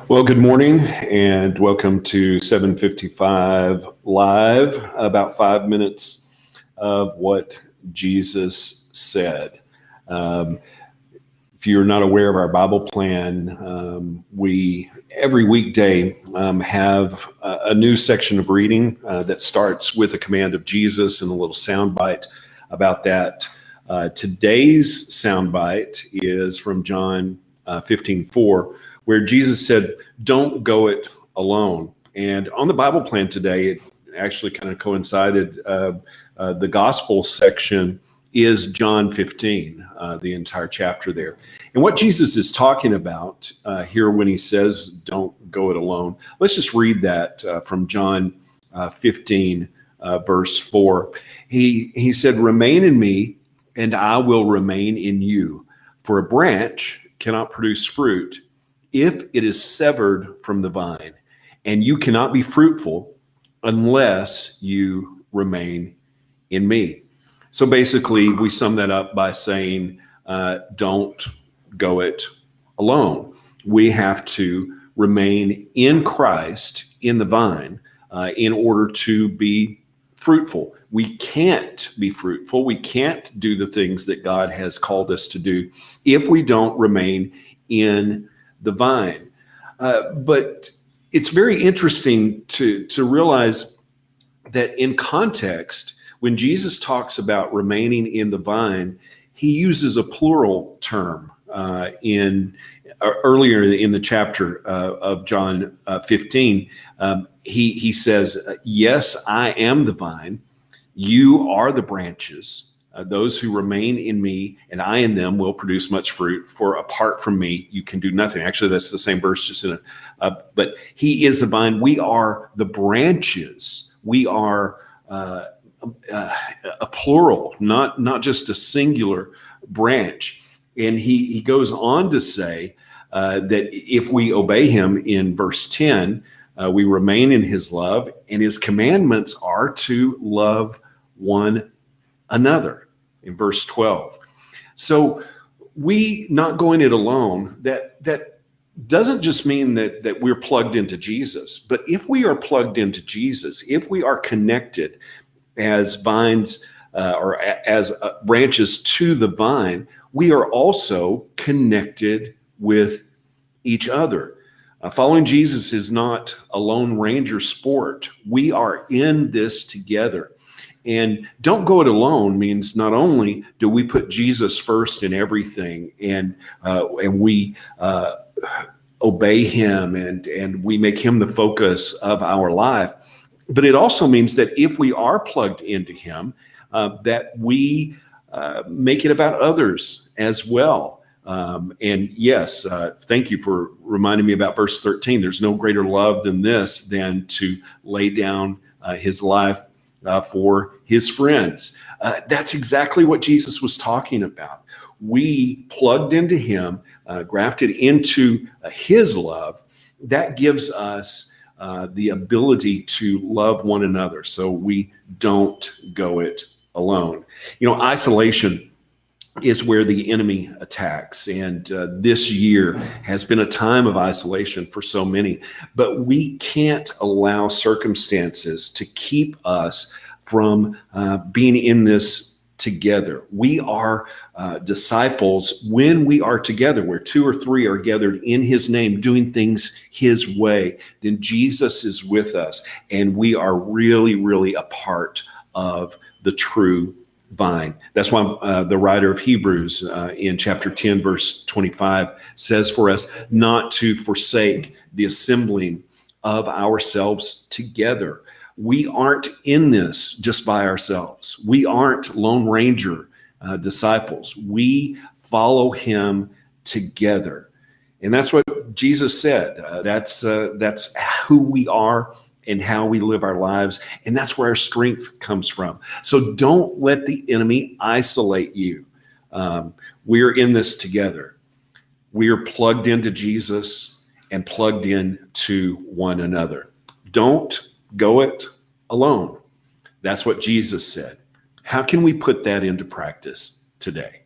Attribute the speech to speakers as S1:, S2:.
S1: Well, good morning and welcome to 755 Live, about 5 minutes of what Jesus said. Um, if you're not aware of our Bible plan, we every weekday have a new section of reading that starts with a command of Jesus and a little soundbite about that. Today's soundbite is from John 15:4, where Jesus said, "Don't go it alone." And on the Bible plan today, it actually kind of coincided. The gospel section is John 15, the entire chapter there. And what Jesus is talking about here when he says, "Don't go it alone," let's just read that from John 15, verse 4. He said, "Remain in me, and I will remain in you. For a branch cannot produce fruit if it is severed from the vine, and you cannot be fruitful unless you remain in me." So basically, we sum that up by saying, don't go it alone. We have to remain in Christ, in the vine, in order to be fruitful. We can't be fruitful. We can't do the things that God has called us to do if we don't remain in the vine. But it's very interesting to realize that in context, when Jesus talks about remaining in the vine, he uses a plural term earlier in the chapter of John 15. He says, "Yes, I am the vine. You are the branches. Those who remain in me and I in them will produce much fruit. For apart from me, you can do nothing." Actually, that's the same verse, just in but he is the vine. We are the branches. We are a plural, not just a singular branch. And he goes on to say that if we obey him in verse 10, we remain in his love, and his commandments are to love one another in verse 12. So we not going it alone, that doesn't just mean that we're plugged into Jesus, but if we are plugged into Jesus, if we are connected as vines or as branches to the vine, we are also connected with each other. Following Jesus is not a Lone Ranger sport. We are in this together. And don't go it alone means not only do we put Jesus first in everything, and we obey him and we make him the focus of our life, but it also means that if we are plugged into him, that we make it about others as well. And yes, thank you for reminding me about verse 13. There's no greater love than this, than to lay down his life for his friends. That's exactly what Jesus was talking about. We plugged into him, grafted into his love. That gives us the ability to love one another, so we don't go it alone. Isolation is where the enemy attacks, and this year has been a time of isolation for so many. But we can't allow circumstances to keep us from being in this together. We are disciples when we are together, where two or three are gathered in his name, doing things his way. Then Jesus is with us, and we are really, really a part of the true vine. That's why the writer of Hebrews in chapter 10, verse 25 says for us not to forsake the assembling of ourselves together. We aren't in this just by ourselves. We aren't Lone Ranger disciples. We follow him together. And that's what Jesus said. That's who we are and how we live our lives. And that's where our strength comes from. So don't let the enemy isolate you. We're in this together. We are plugged into Jesus and plugged in to one another. Don't go it alone. That's what Jesus said. How can we put that into practice today?